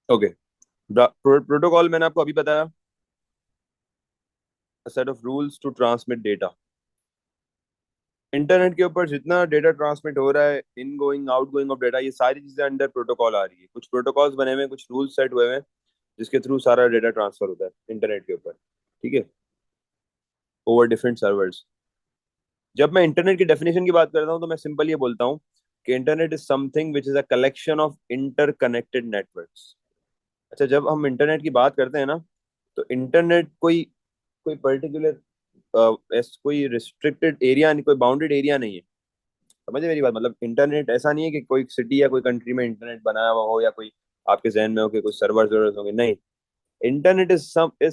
Okay. Protocol मैंने आपको अभी बताया, set of rules to transmit data. Internet के ऊपर जितना डेटा ट्रांसमिट हो रहा है, in going out going of data, ये सारी चीजें अंडर प्रोटोकॉल आ रही है। कुछ प्रोटोकॉल्स बने हुए हैं, कुछ रूल्स सेट हुए हैं जिसके थ्रू सारा डेटा ट्रांसफर होता है इंटरनेट के ऊपर। ठीक है, ओवर डिफरेंट सर्वर्स। जब मैं इंटरनेट की डेफिनेशन की बात करता हूँ तो मैं सिंपल ये बोलता हूँ कि internet is something which is a collection of interconnected networks. अच्छा, जब हम इंटरनेट की बात करते हैं ना, तो इंटरनेट कोई कोई पर्टिकुलर कोई रिस्ट्रिक्टेड एरिया नहीं, कोई बाउंडेड एरिया नहीं है। समझे मेरी बात? मतलब इंटरनेट ऐसा नहीं है कि कोई सिटी या कोई कंट्री में इंटरनेट बनाया हुआ हो, या कोई आपके जहन में हो कि कोई सर्वर होंगे, नहीं। Internet is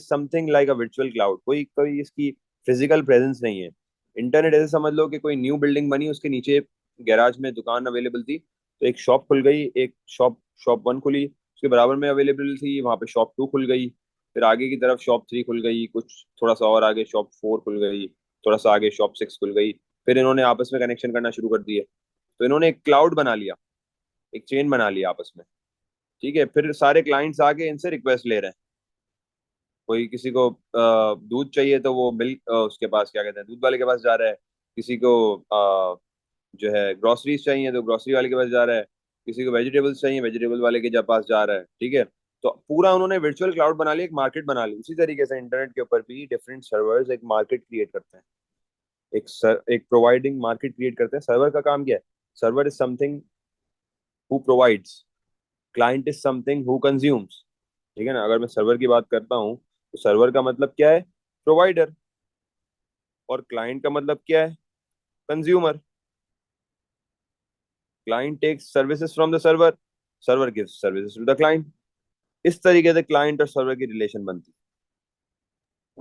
something like a virtual cloud. कोई कोई इसकी फिजिकल प्रेजेंस नहीं है। इंटरनेट ऐसे समझ लो कि कोई न्यू बिल्डिंग बनी, उसके नीचे गैराज में दुकान अवेलेबल थी, तो एक शॉप खुल गई, एक शॉप शॉप वन खुली, उसके बराबर में अवेलेबल थी, वहां पे शॉप टू खुल गई, फिर आगे की तरफ शॉप थ्री खुल गई, कुछ थोड़ा सा और आगे शॉप फोर खुल गई, थोड़ा सा आगे शॉप सिक्स खुल गई। फिर इन्होंने आपस में कनेक्शन करना शुरू कर दिए, तो इन्होंने एक क्लाउड बना लिया, एक चेन बना लिया आपस में। ठीक है, फिर सारे क्लाइंट्स आके इनसे रिक्वेस्ट ले रहे हैं। कोई किसी को दूध चाहिए तो वो मिल्क उसके पास, क्या कहते हैं, दूध वाले के पास जा रहा है। किसी को जो है ग्रोसरीज चाहिए तो ग्रोसरी वाले के पास जा रहा है। किसी को वेजिटेबल्स चाहिए, वेजिटेबल वाले के पास जा रहा है। ठीक है, तो पूरा उन्होंने वर्चुअल क्लाउड बना लिया, एक मार्केट बना ली। उसी तरीके से इंटरनेट के ऊपर भी डिफरेंट सर्वर्स एक मार्केट क्रिएट करते हैं। एक प्रोवाइडिंग मार्केट क्रिएट करते हैं। सर्वर का काम क्या है? Server is something who provides, client is something who consumes. ठीक है ना? अगर मैं सर्वर की बात करता हूँ तो सर्वर का मतलब क्या है? प्रोवाइडर। और क्लाइंट का मतलब क्या है? Consumer. Client takes services from the server, server gives services to the client. इस तरीके से क्लाइंट और सर्वर की रिलेशन बनती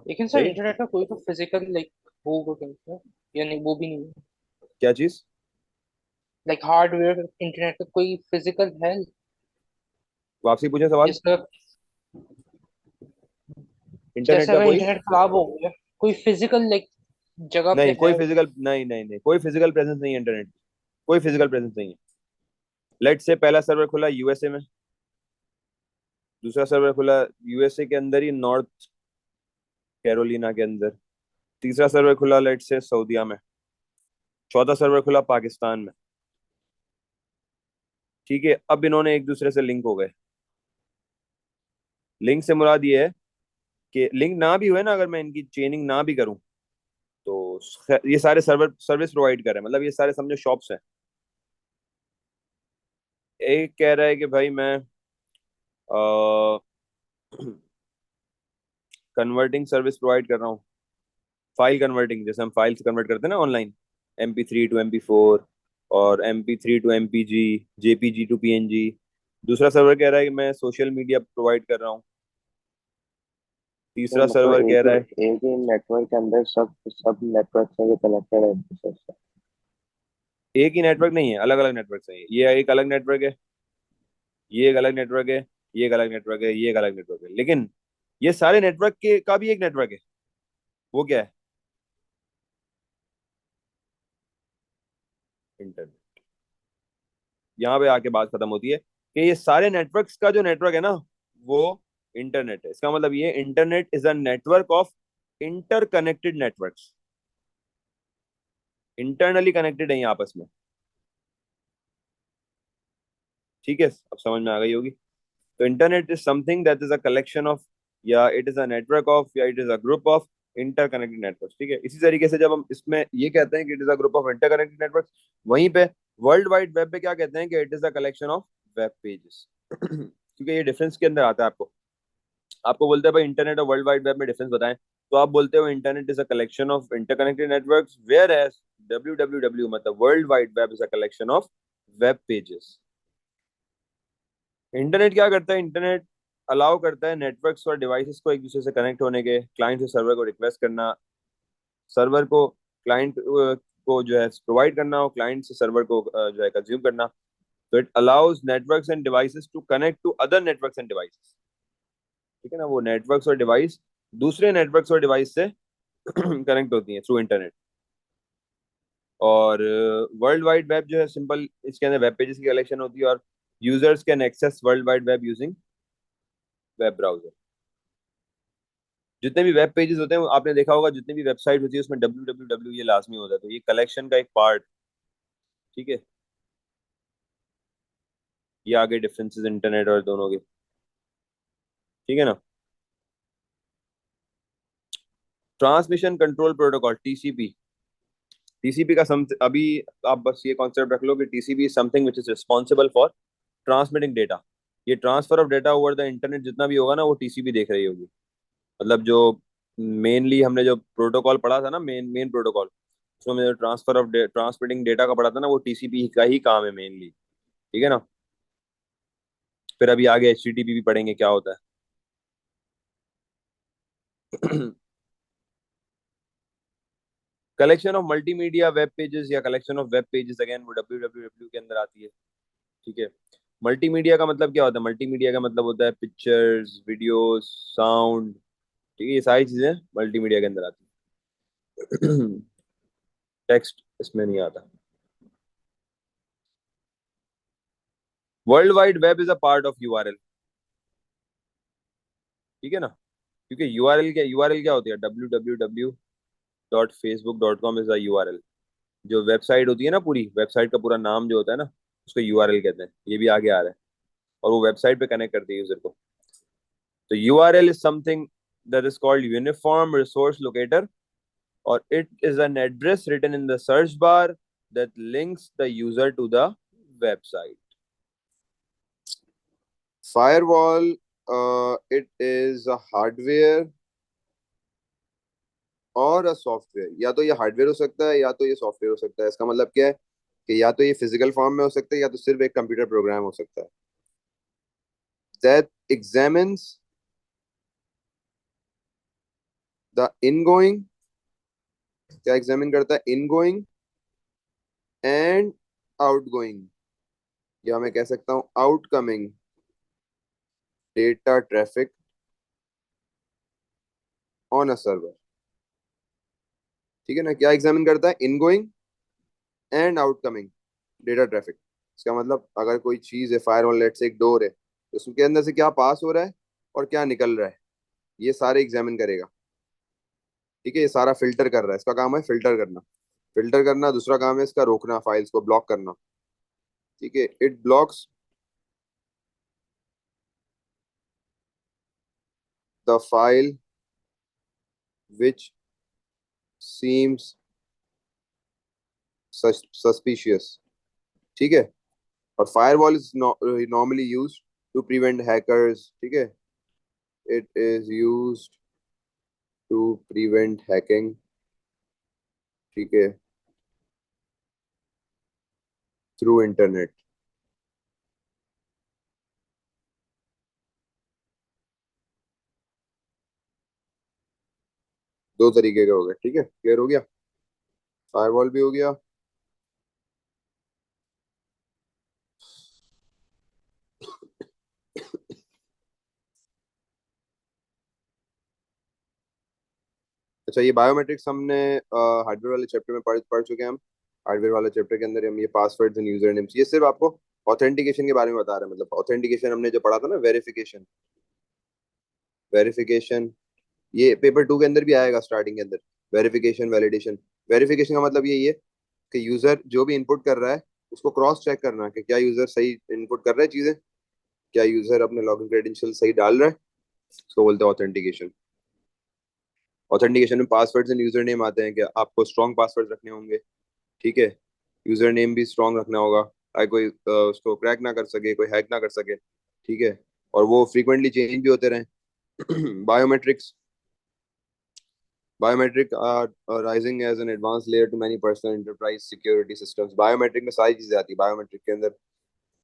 लेकिन है। सर सही। इंटरनेट का कोई तो फिजिकल लाइक होगा क्या, या नहीं वो भी नहीं है? क्या चीज? लाइक हार्डवेयर इंटरनेट का कोई फिजिकल है? वापसी पूछे सवाल। जिसका, इंटरनेट जैसे का अगर कोई, इंटरनेट खराब हो गया, कोई फिजिकल लाइक जगह पे नहीं कोई है? फिजिकल, नहीं नहीं नहीं, कोई फिजिकल प्रेजेंस नहीं है इंटरनेट की। कोई फिजिकल प्रेजेंस नहीं है। लेट से पहला सर्वर खुला यूएसए में, दूसरा सर्वर खुला यूएसए के अंदर ही, नॉर्थ कैरोलिना के अंदर, तीसरा सर्वर खुला लेट से सऊदीया में, चौथा सर्वर खुला पाकिस्तान में। ठीक है, अब इन्होंने एक दूसरे से लिंक हो गए। लिंक से मुराद ये है कि लिंक ना भी हुए ना, अगर मैं इनकी चेनिंग ना भी करूं, तो ये सारे सर्वर सर्विस प्रोवाइड कर रहे हैं। मतलब ये सारे समझो शॉप्स हैं। एक कह रहा है कि भाई मैं कन्वर्टिंग सर्विस प्रोवाइड कर रहा हूँ, फाइल कन्वर्टिंग, जैसे हम फाइल्स कन्वर्ट करते हैं ना ऑनलाइन, MP3 टू MP4, और MP3 to MPG, JPG to PNG। दूसरा सर्वर कह रहा है कि मैं सोशल मीडिया प्रोवाइड कर रहा हूँ। तो तीसरा मतलब सर्वर कह रहा है, एक ही नेटवर्क के अंदर सब सब नेटवर्क से कनेक्टेड है एक दूसरे से। एक ही नेटवर्क नहीं है, अलग अलग नेटवर्क है। ये एक अलग नेटवर्क है, ये एक अलग नेटवर्क है, ये एक अलग नेटवर्क है, ये एक अलग नेटवर्क है, लेकिन ये सारे नेटवर्क के का भी एक नेटवर्क है। वो क्या है? इंटरनेट। यहाँ पे आके बात खत्म होती है कि ये सारे नेटवर्क्स का जो नेटवर्क है ना, वो इंटरनेट है। इसका मतलब ये, internet is a network of interconnected networks, internally connected है ये आपस में। ठीक है, अब समझ में आ गई होगी। तो internet is something that is a collection of, या it is a network of, या it is a group of interconnected network. ठीक है, इसी तरीके से जब हम इसमें ये कहते हैं कि it is a group of interconnected network, वहीं पे वर्ल्ड वाइड वेब पे क्या कहते हैं कि it is a collection of web pages. क्योंकि ये डिफरेंस के अंदर आता है। आपको आपको बोलते हैं भाई इंटरनेट और वर्ल्ड वाइड वेब में डिफरेंस बताएं, तो आप बोलते हो internet is a collection of interconnected networks, whereas WWW मतलब world wide web is a collection of web pages. Internet क्या करता है? इंटरनेट अलाउ करता है नेटवर्क्स और डिवाइसेस को एक दूसरे से कनेक्ट होने के, क्लाइंट से सर्वर को रिक्वेस्ट करना, सर्वर को क्लाइंट को जो है प्रोवाइड करना, और क्लाइंट से सर्वर को जो है कंज्यूम करना। तो it allows networks and devices to connect to other networks and devices. ठीक है ना? वो नेटवर्क्स और डिवाइस दूसरे नेटवर्क्स और डिवाइस से कनेक्ट होती हैं थ्रू इंटरनेट। और वर्ल्ड वाइड वेब जो है सिंपल, इसके अंदर वेब पेजेस की कलेक्शन होती है, और users can access world wide web using web browser. जितने भी वेब पेजेस होते हैं आपने देखा होगा, जितनी भी वेबसाइट होती है उसमें www ये लाजमी होता है, तो ये कलेक्शन का एक पार्ट। ठीक है, ये आगे डिफरेंसेस इंटरनेट और दोनों के। ठीक है ना। Transmission control protocol, TCP. TCP का सम अभी आप बस ये कॉन्सेप्ट रख लो कि TCP is something which is responsible for transmitting data. ये transfer of data over the internet जितना भी होगा ना, वो टीसीपी देख रही होगी। मतलब जो मेनली हमने जो प्रोटोकॉल पढ़ा था ना, मेन मेन प्रोटोकॉल, उसमें जो ट्रांसफर ऑफ ट्रांसमिटिंग डेटा का पढ़ा था ना, वो टीसीपी का ही काम है मेनली। ठीक है ना। फिर अभी आगे एचटीटीपी भी पढ़ेंगे क्या होता है। Collection of multimedia web pages या collection of web pages, again वो www के अंदर आती है। ठीक है। मल्टीमीडिया का मतलब क्या होता है? मल्टीमीडिया का मतलब होता है पिक्चर्स, वीडियोस, साउंड। ठीक है, ये सारी चीजें मल्टीमीडिया के अंदर आती है। टेक्स्ट इसमें नहीं आता। World wide web is a part of URL. ठीक है ना। क्योंकि यूआरएल क्या होती है? www.facebook.com is a URL. जो वेबसाइट होती है ना, पूरी वेबसाइट का पूरा नाम जो होता है ना, उसको यूआरएल कहते हैं। ये भी आगे आ रहा है। और वो वेबसाइट पे कनेक्ट करती है यूजर को। तो URL is something that is called uniform resource locator, or it is an address written in the search bar that links the user to the website. Firewall, it is a hardware और a software. या तो ये hardware हो सकता है या तो ये सॉफ्टवेयर हो सकता है। इसका मतलब क्या है कि या तो ये फिजिकल फॉर्म में हो सकता है या तो सिर्फ एक कंप्यूटर प्रोग्राम हो सकता है। That examines the ingoing, क्या एग्जामिन करता है? इनगोइंग एंड आउटगोइंग, या मैं कह सकता हूं outcoming data traffic on a server. ठीक है ना। क्या एग्जामिन करता है? इनगोइंग एंड आउटकमिंग डेटा ट्रैफिक। इसका मतलब अगर कोई चीज है, फायर लेट से एक डोर है, तो उसके अंदर से क्या पास हो रहा है और क्या निकल रहा है, ये सारे एग्जामिन करेगा। ठीक है, ये सारा फिल्टर कर रहा है। इसका काम है फिल्टर करना। फिल्टर करना, दूसरा काम है इसका रोकना, फाइल्स को ब्लॉक करना। ठीक है, it blocks the file which seems suspicious. ठीक है। और firewall is normally use to prevent hackers. ठीक है, it is use to prevent hacking. ठीक है, थ्रू इंटरनेट। दो तरीके के हो गए। ठीक है, क्लियर हो गया। फायरवॉल भी हो गया। अच्छा, ये बायोमेट्रिक्स हमने हार्डवेयर वाले चैप्टर में पढ़ चुके हैं हम। हार्डवेयर वाले चैप्टर के अंदर हम ये पासवर्ड्स एंड यूजर नेम्स, ये सिर्फ आपको ऑथेंटिकेशन के बारे में बता रहे हैं। मतलब ऑथेंटिकेशन हमने जो पढ़ा था ना, वेरिफिकेशन। वेरिफिकेशन ये पेपर 2 के अंदर भी आएगा स्टार्टिंग के अंदर। Verification, validation. वेरिफिकेशन का मतलब यही है कि यूजर जो भी इनपुट कर रहा है उसको क्रॉस चेक करना कि क्या यूजर सही इनपुट कर रहा है चीजें, क्या यूजर अपने लॉगिन क्रेडेंशियल सही डाल रहा है। उसको बोलते हैं ऑथेंटिकेशन। ऑथेंटिकेशन में पासवर्ड्स एंड यूजर नेम आते हैं कि आपको स्ट्रॉन्ग पासवर्ड रखने होंगे। ठीक है, यूजर नेम भी स्ट्रॉन्ग रखना होगा ताकि कोई उसको क्रैक ना कर सके, कोई हैक ना कर सके। ठीक है, और वो फ्रीक्वेंटली चेंज भी होते रहें। Biometrics, biometric are rising as an advance layer to many personal enterprise security systems. Biometric में सारी चीजें आती है। बायोमेट्रिक के अंदर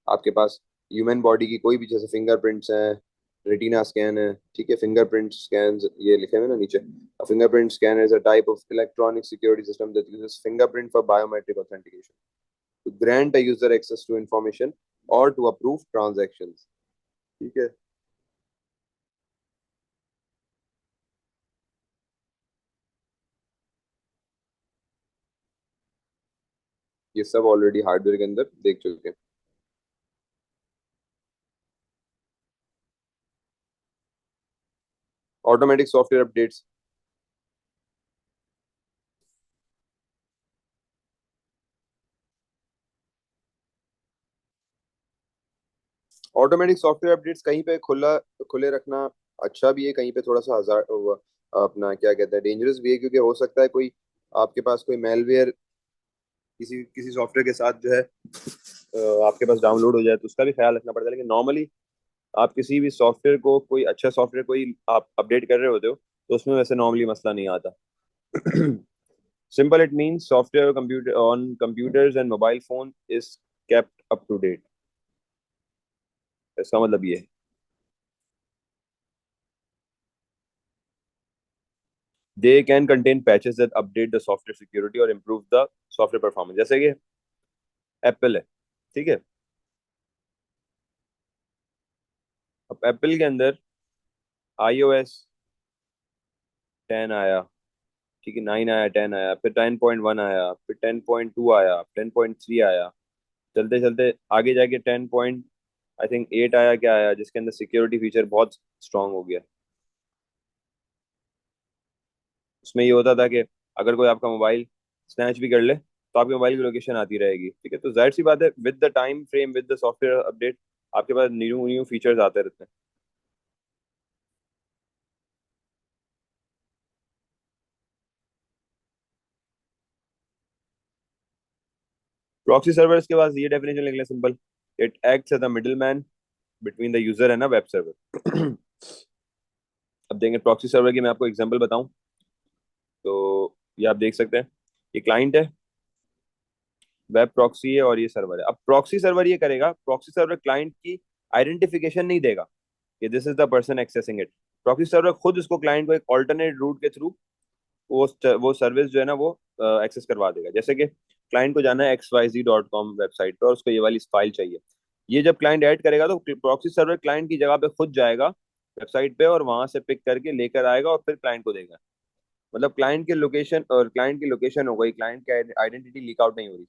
आपके पास ह्यूमन बॉडी की कोई भी, जैसे फिंगरप्रिंट्स हैं, रेटिना स्कैन है। ठीक है, फिंगरप्रिंट स्कैन ये लिखे हुए ना नीचे। Fingerprint scan is a type of electronic security system that uses fingerprint for biometric authentication to grant a user access to information और टू अप्रूव ट्रांजैक्शंस। ठीक है, ये सब ऑलरेडी हार्डवेयर के अंदर देख चुके हैं। Automatic software updates, automatic software updates कहीं पे खुला खुले रखना अच्छा भी है, कहीं पे थोड़ा सा हजार अपना क्या कहते हैं डेंजरस भी है, क्योंकि हो सकता है कोई आपके पास कोई मेलवेयर किसी किसी सॉफ्टवेयर के साथ जो है आपके पास डाउनलोड हो जाए, तो उसका भी ख्याल रखना पड़ता है। लेकिन नॉर्मली आप किसी भी सॉफ्टवेयर को, कोई अच्छा सॉफ्टवेयर कोई आप अपडेट कर रहे होते हो, तो उसमें वैसे नॉर्मली मसला नहीं आता। Simple, it means software computer on computers and mobile phone is kept up to date. इसका मतलब ये है। They can contain patches that update the software security or improve the software performance, जैसे कि एप्पल है, ठीक है। अब एप्पल के अंदर iOS 10 आया, ठीक है, 9 आया, 10 आया, फिर 10.1 आया, फिर 10.2 आया, 10.3 आया, चलते चलते आगे जाके 10 पॉइंट आई थिंक 8 आया, क्या आया, जिसके अंदर सिक्योरिटी फीचर बहुत स्ट्रांग हो गया। उसमें ये होता था कि अगर कोई आपका मोबाइल स्नैच भी कर ले, तो आपके मोबाइल की लोकेशन आती रहेगी, ठीक है। तो जाहिर सी बात है, with the time frame, with the software update, आपके पास न्यू न्यू फीचर्स आते रहते हैं। प्रॉक्सी सर्वर्स के पास ये डेफिनेशन लिख लें, simple, it acts as a middle man between the user and a web server. अब देंगे प्रॉक्सी सर्वर की, मैं आपको एग्जांपल बताऊं तो ये आप देख सकते हैं, ये क्लाइंट है, वेब प्रॉक्सी है, और ये सर्वर है। अब प्रॉक्सी सर्वर ये करेगा, प्रॉक्सी सर्वर क्लाइंट की आइडेंटिफिकेशन नहीं देगा कि this is the person accessing it. Proxy server खुद उसको क्लाइंट को एक ऑल्टरनेट रूट के थ्रू वो सर्विस जो है ना वो एक्सेस करवा देगा। जैसे कि क्लाइंट को जाना है xyz.com वेबसाइट पे और उसको ये वाली फाइल चाहिए। ये जब क्लाइंट ऐड करेगा तो प्रॉक्सी सर्वर क्लाइंट की जगह पे खुद जाएगा वेबसाइट पे और वहां से पिक करके लेकर आएगा और फिर क्लाइंट को देगा। मतलब क्लाइंट के लोकेशन, और क्लाइंट की लोकेशन हो गई, क्लाइंट की आइडेंटिटी लीक आउट नहीं हो रही,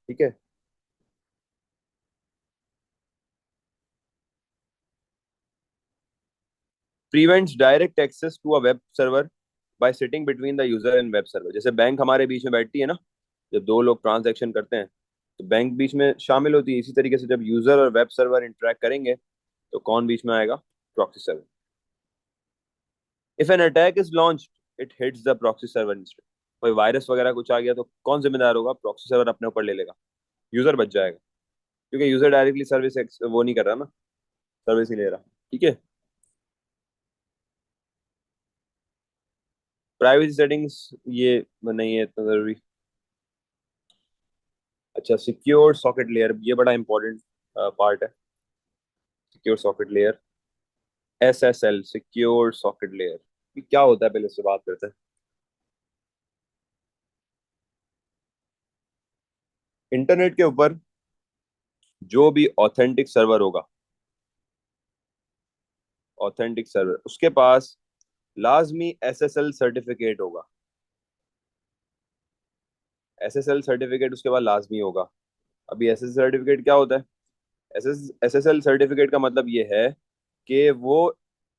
ठीक है। Prevents direct access to a web server by sitting between the user and web server. जैसे बैंक हमारे बीच में बैठती है ना, जब दो लोग ट्रांजैक्शन करते हैं, तो बैंक बीच में शामिल होती है। इसी तरीके से जब यूजर और वेब सर्वर इंटरेक्ट करेंगे, तो कौन बीच में आएगा? Proxy server. If an attack is launched it hits the proxy server instead. कोई वायरस वगैरह कुछ आ गया तो कौन जिम्मेदार होगा? प्रॉक्सी सर्वर अपने ऊपर ले लेगा, यूजर बच जाएगा, क्योंकि यूजर डायरेक्टली सर्विस वो नहीं कर रहा ना, सर्विस ही ले रहा, ठीक है। प्राइवेसी सेटिंग्स ये नहीं है इतना जरूरी। अच्छा, सिक्योर सॉकेट लेयर, ये बड़ा इंपॉर्टेंट पार्ट है। Secure socket layer, SSL, secure socket layer, ये क्या होता है पहले उससे बात करते हैं। इंटरनेट के ऊपर जो भी ऑथेंटिक सर्वर होगा, ऑथेंटिक सर्वर, उसके पास लाजमी SSL सर्टिफिकेट होगा। SSL सर्टिफिकेट उसके पास लाजमी होगा। अभी SSL सर्टिफिकेट क्या होता है? SSL सर्टिफिकेट का मतलब ये है कि वो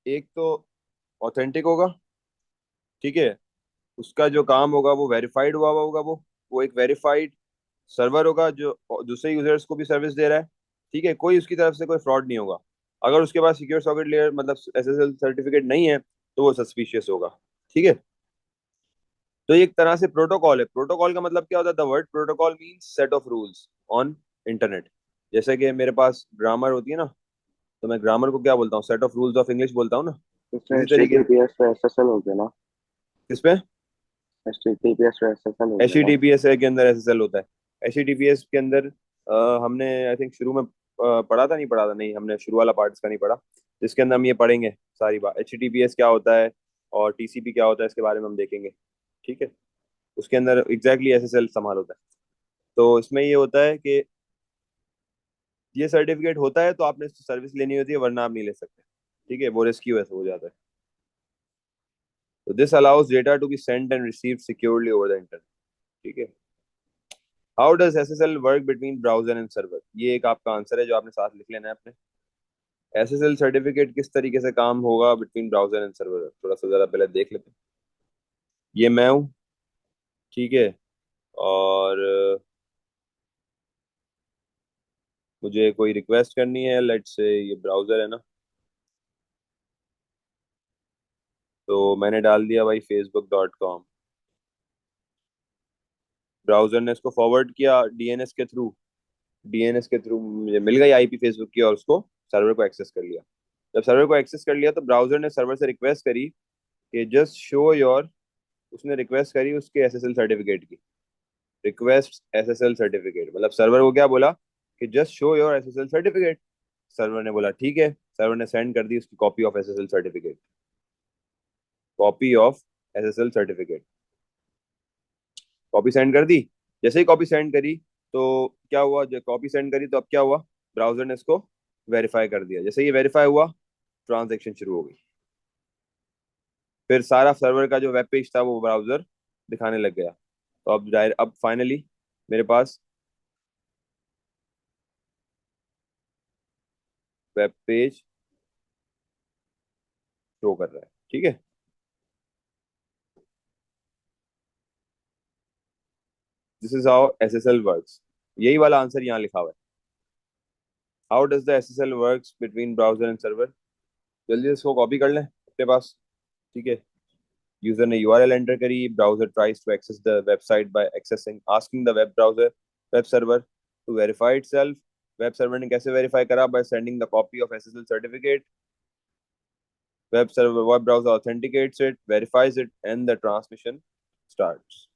एक तो ऑथेंटिक होगा, ठीक है, उसका जो काम होगा वो वेरीफाइड हुआ हुआ होगा, वो एक वेरीफाइड सर्वर होगा जो दूसरे यूजर्स को भी सर्विस दे रहा है, ठीक है, कोई उसकी तरफ से कोई फ्रॉड नहीं होगा। अगर उसके पास सिक्योर सॉकेट लेयर मतलब SSL सर्टिफिकेट नहीं है, तो वो सस्पिशियस होगा, ठीक है। तो ये एक तरह से प्रोटोकॉल है। प्रोटोकॉल का मतलब क्या होता है? The word protocol means set of rules on internet. जैसे कि मेरे पास ग्रामर होती है ना, तो मैं ग्रामर को क्या बोलता हूँ? Set of rules of English बोलता हूँ ना। इसमें इसी तरीके HTTPS पे SSL हो गया ना। किसपे? HTTPS पे SSL हो एच गया टी ना। टी पी एस के अंदर SSL होता है। HTTPS के अंदर हमने आई थिंक शुरू में पढ़ा था, नहीं पढ़ा था, नहीं हमने शुरू वाला पार्ट इसका नहीं पढ़ा, जिसके अंदर हम ये पढ़ेंगे सारी बात, HTTPS क्या होता है और TCP क्या होता है, इसके बारे में हम देखेंगे, ठीक है। उसके अंदर एग्जैक्टली SSL संभाल होता है। तो इसमें ये होता है कि ये सर्टिफिकेट होता है तो आपने सर्विस लेनी होती है, वरना आप नहीं ले सकते, ठीक है, वो रिस्की वैसे हो जाता है। तो this allows data to be sent and received securely over the internet, ठीक है। How does SSL work between browser and server? ये एक आपका आंसर है जो आपने साथ लिख लेना है अपने। एसएसएल सर्टिफिकेट किस तरीके से काम होगा बिटवीन ब्राउजर एंड सर्वर, थोड़ा सा जरा पहले देख लेते हैं। ये मैं हूँ, ठीक है, और मुझे कोई रिक्वेस्ट करनी है, लेट्स से ये ब्राउजर है ना, तो मैंने डाल दिया भाई facebook.com। ब्राउजर ने इसको फॉरवर्ड किया डीएनएस के थ्रू, डीएनएस के थ्रू मुझे मिल गई आईपी फेसबुक की, और उसको सर्वर को एक्सेस कर लिया। जब सर्वर को एक्सेस कर लिया तो ब्राउजर ने सर्वर से रिक्वेस्ट करी कि जस्ट शो योर, उसने रिक्वेस्ट करी उसके एसएसएल सर्टिफिकेट की, रिक्वेस्ट एसएसएल सर्टिफिकेट, मतलब सर्वर को क्या बोला कि just show your SSL certificate. Server ने बोला ठीक है, सर्वर ने सेंड कर दी उसकी copy of SSL certificate, copy of SSL certificate, copy send कर दी। जैसे ही कॉपी सेंड करी तो क्या हुआ, जब कॉपी सेंड करी तो अब क्या हुआ, ब्राउजर ने इसको वेरीफाई कर दिया। जैसे ये वेरीफाई हुआ, ट्रांजैक्शन शुरू हो गई, फिर सारा सर्वर का जो वेब पेज था वो ब्राउजर दिखाने लग गया। तो अब फाइनली मेरे पास वेब पेज शो कर रहा है, ठीक है। This is how SSL works, यही वाला आंसर यहाँ लिखा हुआ है। How does the SSL works between browser and server. जल्दी से इसको कॉपी कर लें अपने पास, ठीक है। यूजर ने यूआरएल एंटर करी, browser tries to access the website by accessing asking the web server to verify itself. Web server ने कैसे वेरीफाई करा, by sending the copy of SSL certificate. Web browser authenticates it, verifies it, and the transmission starts.